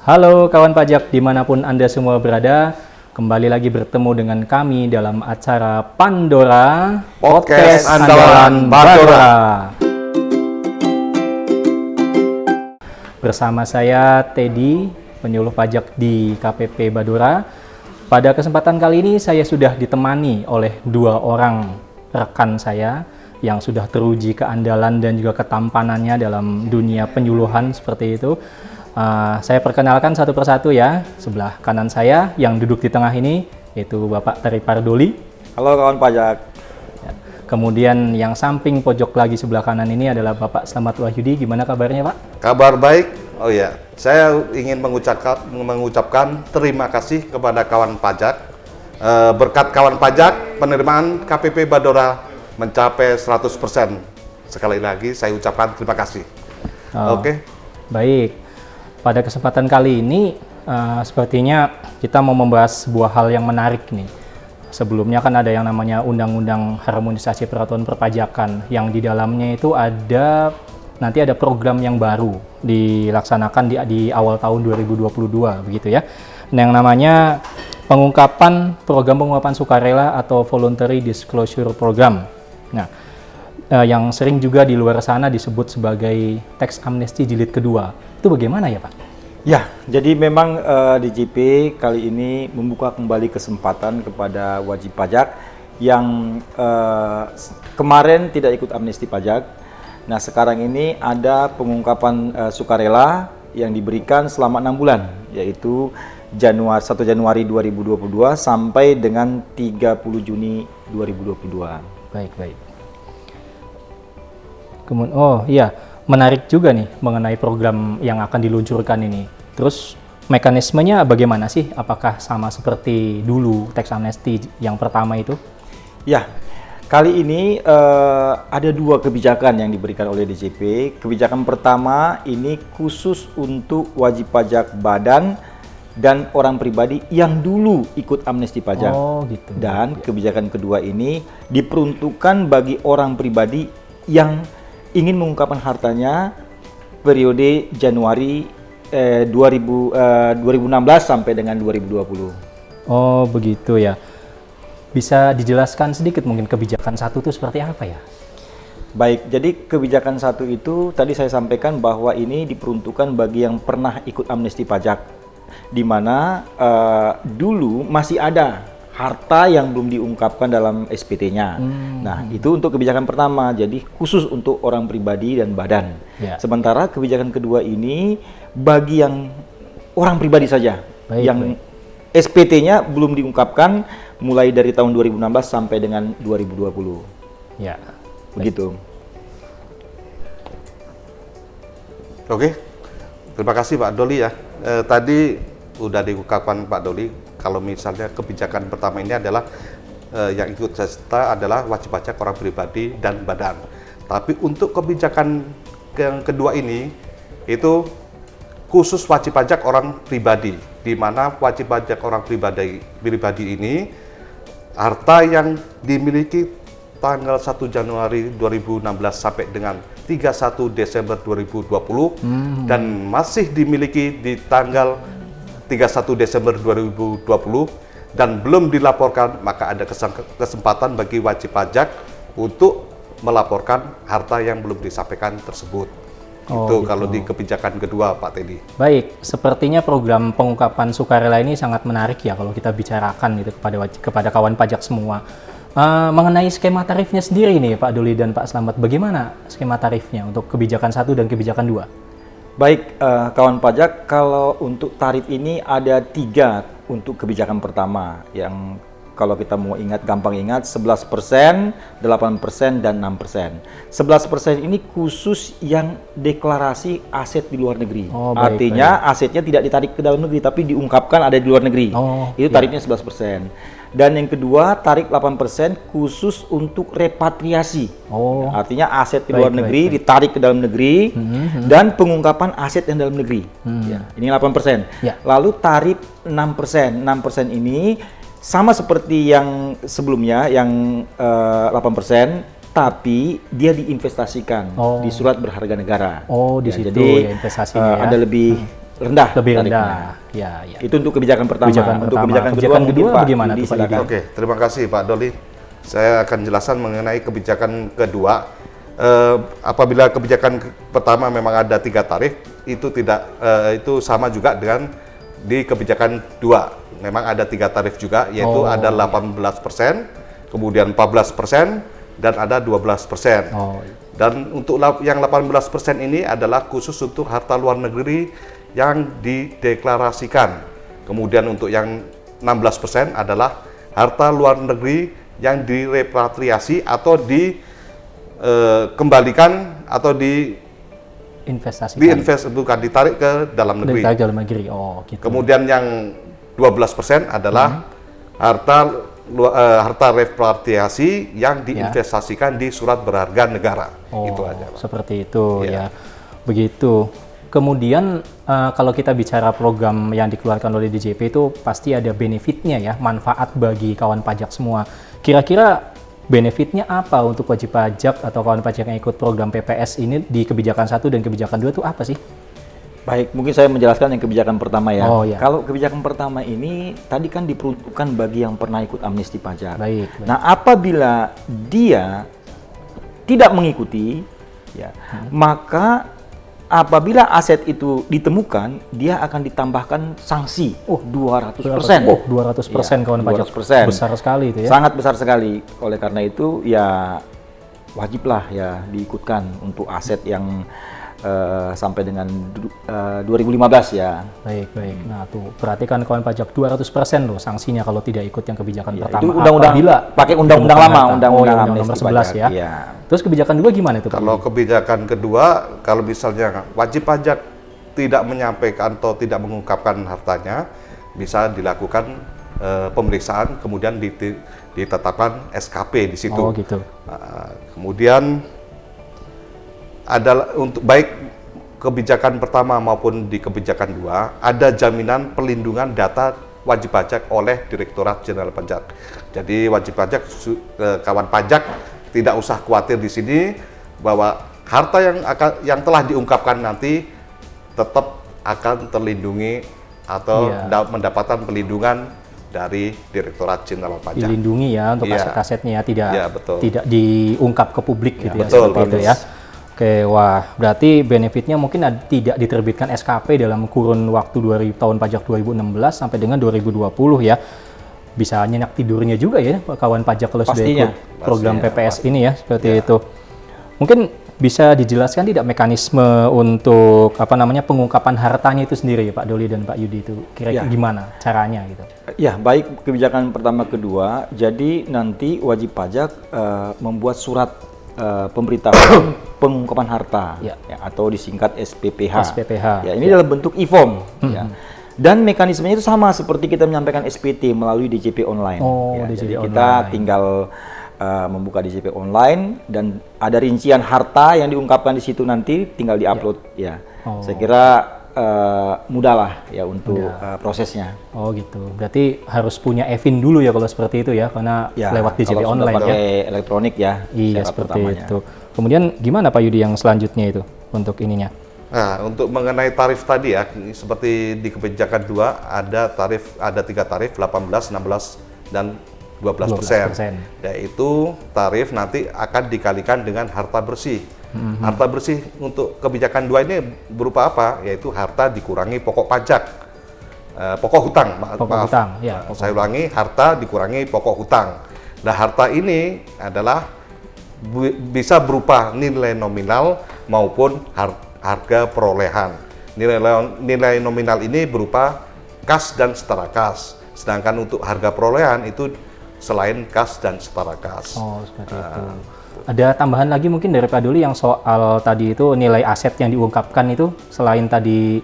Halo kawan pajak dimanapun Anda semua berada, kembali lagi bertemu dengan kami dalam acara Pandora Podcast Andalan Badora. Bersama saya Teddy, penyuluh pajak di KPP Badora. Pada kesempatan kali ini saya sudah ditemani oleh dua orang rekan saya yang sudah teruji keandalan dan juga ketampanannya dalam dunia penyuluhan seperti itu. Saya perkenalkan satu persatu ya. Sebelah kanan saya yang duduk di tengah ini yaitu Bapak Teri Pardoli. Halo kawan pajak. Ya. Kemudian yang samping pojok lagi sebelah kanan ini adalah Bapak Slamet Wahyudi. Gimana kabarnya Pak? Kabar baik. Oh ya, saya ingin mengucapkan terima kasih kepada kawan pajak. Berkat kawan pajak, penerimaan KPP Badora mencapai 100%. Sekali lagi saya ucapkan terima kasih. Oke. Baik. Pada kesempatan kali ini, sepertinya kita mau membahas sebuah hal yang menarik nih. Sebelumnya kan ada yang namanya Undang-Undang Harmonisasi Peraturan Perpajakan, yang di dalamnya itu nanti ada program yang baru dilaksanakan di awal tahun 2022, begitu ya. Yang namanya Program Pengungkapan Sukarela atau Voluntary Disclosure Program. Nah, yang sering juga di luar sana disebut sebagai Tax Amnesty Jilid kedua. Itu bagaimana ya Pak? Ya, jadi memang DJP kali ini membuka kembali kesempatan kepada wajib pajak yang kemarin tidak ikut amnesti pajak. Nah, sekarang ini ada pengungkapan sukarela yang diberikan selama 6 bulan, yaitu 1 Januari 2022 sampai dengan 30 Juni 2022. Baik. Kemudian, menarik juga nih mengenai program yang akan diluncurkan ini. Terus mekanismenya bagaimana sih? Apakah sama seperti dulu tax amnesty yang pertama itu? Ya, kali ini ada 2 kebijakan yang diberikan oleh DJP. Kebijakan pertama ini khusus untuk wajib pajak badan dan orang pribadi yang dulu ikut amnesti pajak. Oh gitu. Dan kebijakan kedua ini diperuntukkan bagi orang pribadi yang ingin mengungkapkan hartanya periode Januari 2016 sampai dengan 2020. Oh begitu ya. Bisa dijelaskan sedikit mungkin kebijakan satu itu seperti apa ya? Baik, jadi kebijakan satu itu tadi saya sampaikan bahwa ini diperuntukkan bagi yang pernah ikut amnesti pajak, di mana dulu masih ada harta yang belum diungkapkan dalam SPT-nya. Nah, itu untuk kebijakan pertama, jadi khusus untuk orang pribadi dan badan. Ya. Sementara kebijakan kedua ini bagi yang orang pribadi saja, yang SPT-nya belum diungkapkan mulai dari tahun 2016 sampai dengan 2020. Ya. Begitu. Oke. Terima kasih Pak Doli ya. Tadi udah diungkapkan Pak Doli. Kalau misalnya kebijakan pertama ini adalah yang ikut serta adalah wajib pajak orang pribadi dan badan. Tapi untuk kebijakan yang kedua ini itu khusus wajib pajak orang pribadi, di mana wajib pajak orang pribadi ini harta yang dimiliki tanggal 1 Januari 2016 sampai dengan 31 Desember 2020 dan masih dimiliki di tanggal 31 Desember 2020 dan belum dilaporkan, maka ada kesempatan bagi wajib pajak untuk melaporkan harta yang belum disampaikan tersebut. Itu kalau di kebijakan kedua Pak Teddy. Baik, sepertinya program pengungkapan sukarela ini sangat menarik ya kalau kita bicarakan gitu kepada kawan pajak semua. Mengenai skema tarifnya sendiri nih Pak Doli dan Pak Slamet, bagaimana skema tarifnya untuk kebijakan 1 dan kebijakan 2? Baik, kawan pajak, kalau untuk tarif ini ada 3 untuk kebijakan pertama, yang kalau kita mau gampang ingat 11%, 8%, dan 6%. 11% ini khusus yang deklarasi aset di luar negeri. Artinya asetnya tidak ditarik ke dalam negeri, tapi diungkapkan ada di luar negeri. Itu tarifnya 11%. Dan yang kedua, tarif 8% khusus untuk repatriasi. Artinya aset di luar negeri ditarik ke dalam negeri dan pengungkapan aset yang dalam negeri. Ya, ini 8%. Ya. Lalu tarif 6%. 6% ini sama seperti yang sebelumnya, yang 8%, tapi dia diinvestasikan di surat berharga negara. Di situ jadi ya investasinya ya. ada lebih rendah. Lebih tarifnya. rendah. Ya, ya. Itu untuk kebijakan pertama. Kebijakan Untuk pertama. kebijakan Kebijakan kedua, kedua mungkin Pak bagaimana Yudi, tuh, Pak silakan. Oke, terima kasih Pak Doli. Saya akan jelaskan mengenai kebijakan kedua. Apabila kebijakan pertama memang ada 3 tarif, itu tidak itu sama juga dengan di kebijakan 2. Memang ada 3 tarif juga, yaitu ada 18%, kemudian 14%, dan ada 12%. Oh. Dan untuk yang 18% ini adalah khusus untuk harta luar negeri yang dideklarasikan. Kemudian untuk yang 16% adalah harta luar negeri yang direpatriasi atau dikembalikan atau Investasi. bukan ditarik ke dalam negeri. Dari dalam negeri. Oh, gitu. Kemudian yang 12% adalah harta repatriasi yang diinvestasikan di surat berharga negara. Oh, Itu aja, Pak. seperti itu Iya. ya. Begitu. Kemudian kalau kita bicara program yang dikeluarkan oleh DJP itu pasti ada benefitnya ya, manfaat bagi kawan pajak semua. Kira-kira benefitnya apa untuk wajib pajak atau kawan pajak yang ikut program PPS ini di kebijakan 1 dan kebijakan 2 itu apa sih? Baik, mungkin saya menjelaskan yang kebijakan pertama ya. Oh, iya. Kalau kebijakan pertama ini tadi kan diperuntukkan bagi yang pernah ikut amnesti pajak. Baik. Nah, apabila dia tidak mengikuti, ya, maka apabila aset itu ditemukan, dia akan ditambahkan sanksi. 200%. Oh, 200% kawan pajak. 200%. Besar sekali itu ya. Sangat besar sekali. Oleh karena itu, ya wajiblah ya diikutkan untuk aset yang sampai dengan 2015 ya. Baik, baik. Nah, tuh perhatikan kawan pajak 200% loh sanksinya kalau tidak ikut yang kebijakan Ya, pertama. itu undang-undang Apabila pakai undang-undang lama, undang-undang nomor amnesti 11 pajak. ya. Iya. Terus kebijakan 2 gimana itu, Pak? Kalau kebijakan kedua, kalau misalnya wajib pajak tidak menyampaikan atau tidak mengungkapkan hartanya, bisa dilakukan pemeriksaan, kemudian ditetapkan SKP di situ. Oh, gitu. Kemudian adalah untuk baik kebijakan pertama maupun di kebijakan 2 ada jaminan pelindungan data wajib pajak oleh Direktorat Jenderal Pajak. Jadi wajib pajak kawan pajak tidak usah khawatir di sini bahwa harta yang telah diungkapkan nanti tetap akan terlindungi atau mendapatkan pelindungan dari Direktorat Jenderal Pajak. Dilindungi ya untuk Iya. aset-asetnya tidak Iya, betul. tidak diungkap ke publik gitu ya, betul, seperti itu ya. Oke, wah berarti benefitnya mungkin tidak diterbitkan SKP dalam kurun waktu tahun pajak 2016 sampai dengan 2020 ya. Bisa nyenyak tidurnya juga ya kawan pajak kalau sudah Pastinya. ikut program Pastinya, PPS ini ya, seperti itu. Mungkin bisa dijelaskan tidak mekanisme untuk pengungkapan hartanya itu sendiri ya Pak Doli dan Pak Yudi itu kira-kira gimana caranya gitu? Ya, baik kebijakan pertama kedua, jadi nanti wajib pajak membuat surat pemberitahuan pengungkapan harta Ya. ya, atau disingkat SPPH. SPPH. Ya, ini dalam bentuk e-form ya. Dan mekanismenya itu sama seperti kita menyampaikan SPT melalui DJP online. Oh, Ya, DJP jadi kita online. tinggal membuka DJP online dan ada rincian harta yang diungkapkan di situ nanti tinggal diupload ya. Oh. Saya kira mudah lah ya untuk prosesnya. Oh gitu. Berarti harus punya EVIN dulu ya kalau seperti itu ya, karena Ya, lewat DJP kalau sudah online ya. pakai elektronik ya. Iya syarat seperti pertamanya. itu. Kemudian gimana Pak Yudi yang selanjutnya itu untuk ininya? Nah, untuk mengenai tarif tadi ya, seperti di kebijakan 2 ada 3 tarif 18, 16 dan 12%. Yaitu tarif nanti akan dikalikan dengan harta bersih. Harta bersih untuk kebijakan 2 ini berupa apa? Yaitu harta dikurangi pokok pajak. Pokok hutang, maaf. Hutang, ya, Saya ulangi, harta dikurangi pokok hutang. Nah, harta ini adalah bisa berupa nilai nominal maupun harga perolehan. Nilai nominal ini berupa kas dan setara kas. Sedangkan untuk harga perolehan itu selain kas dan setara kas. Oh seperti itu. Ada tambahan lagi mungkin dari Pak Doli yang soal tadi itu nilai aset yang diungkapkan itu selain tadi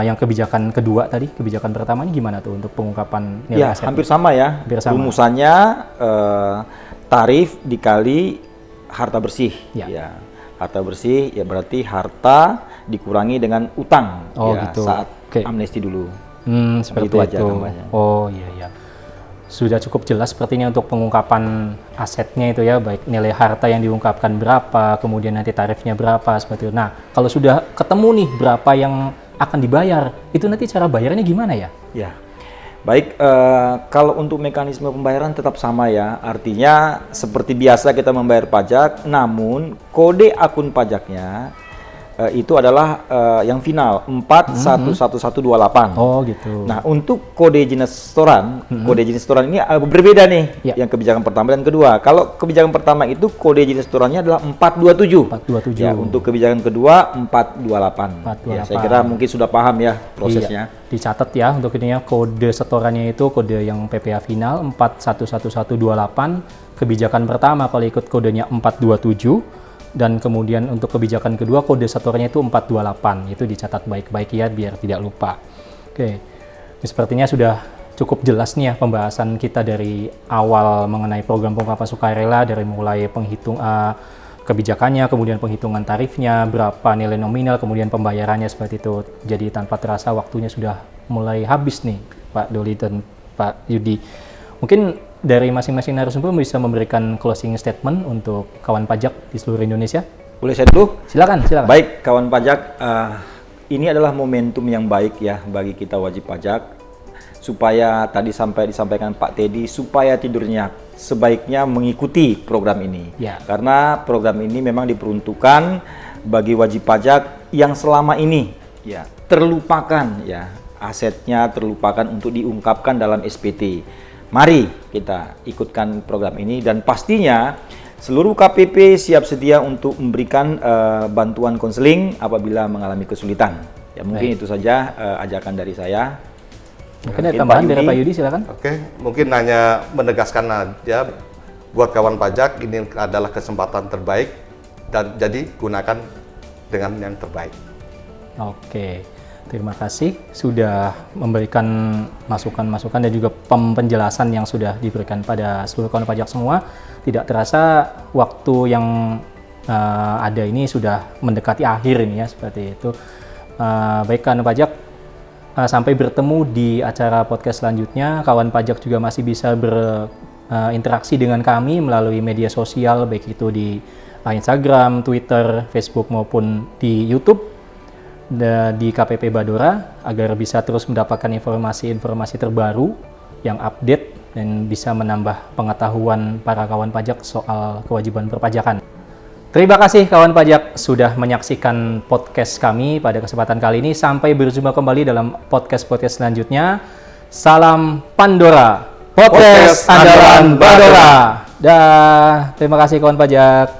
yang kebijakan kedua tadi, kebijakan pertamanya gimana tuh untuk pengungkapan nilai Ya, aset? hampir sama ya. Hampir sama. Rumusannya tarif dikali harta bersih. Ya. Ya. Harta bersih ya berarti harta dikurangi dengan utang Oh, ya, gitu. saat Oke. amnesti dulu. Seperti Begitu aja itu. gambarnya. Oh iya ya. Sudah cukup jelas sepertinya untuk pengungkapan asetnya itu ya, baik nilai harta yang diungkapkan berapa, kemudian nanti tarifnya berapa seperti itu. Nah, kalau sudah ketemu nih berapa yang akan dibayar. Itu nanti cara bayarnya gimana ya? Ya, baik. Kalau untuk mekanisme pembayaran tetap sama ya. Artinya seperti biasa kita membayar pajak, namun kode akun pajaknya itu adalah yang final 411128. Oh gitu. Nah, untuk kode jenis setoran, kode jenis setoran ini berbeda nih. Ya. Yang kebijakan pertama dan kedua. Kalau kebijakan pertama itu kode jenis setorannya adalah 427. 427. Ya, untuk kebijakan kedua 428. Ya, saya kira mungkin sudah paham ya prosesnya. Iya. Dicatat ya untuk ininya, kode setorannya itu kode yang PPA final 411128. Kebijakan pertama kalau ikut kodenya 427. Dan kemudian untuk kebijakan kedua kode setorannya itu 428. Itu dicatat baik-baik ya biar tidak lupa. Oke, ini sepertinya sudah cukup jelas nih ya pembahasan kita dari awal mengenai program pengungkapan sukarela, dari mulai kebijakannya, kemudian penghitungan tarifnya, berapa nilai nominal, kemudian pembayarannya seperti itu. Jadi tanpa terasa waktunya sudah mulai habis nih Pak Doli dan Pak Yudi. Mungkin dari masing-masing narasumber bisa memberikan closing statement untuk kawan pajak di seluruh Indonesia. Boleh saya dulu? Silakan. Baik, kawan pajak, ini adalah momentum yang baik ya bagi kita wajib pajak, supaya tadi disampaikan Pak Teddy, supaya tidurnya sebaiknya mengikuti program ini. Ya. Karena program ini memang diperuntukkan bagi wajib pajak yang selama ini ya terlupakan ya, asetnya terlupakan untuk diungkapkan dalam SPT. Mari kita ikutkan program ini dan pastinya seluruh KPP siap sedia untuk memberikan bantuan konseling apabila mengalami kesulitan. Ya mungkin itu saja ajakan dari saya. Mungkin ada tambahan dari Pak Yudi, silakan. Oke, mungkin hanya menegaskan aja buat kawan pajak, ini adalah kesempatan terbaik dan jadi gunakan dengan yang terbaik. Oke, terima kasih sudah memberikan masukan-masukan dan juga penjelasan yang sudah diberikan pada seluruh kawan pajak semua. Tidak terasa waktu yang ada ini sudah mendekati akhir ini ya, seperti itu. Baik kawan pajak, sampai bertemu di acara podcast selanjutnya. Kawan pajak juga masih bisa berinteraksi dengan kami melalui media sosial, baik itu di Instagram, Twitter, Facebook maupun di YouTube di KPP Badora, agar bisa terus mendapatkan informasi-informasi terbaru yang update dan bisa menambah pengetahuan para kawan pajak soal kewajiban perpajakan. Terima kasih kawan pajak sudah menyaksikan podcast kami pada kesempatan kali ini. Sampai berjumpa kembali dalam podcast-podcast selanjutnya. Salam Pandora, podcast andalan Badora. Dah, terima kasih kawan pajak.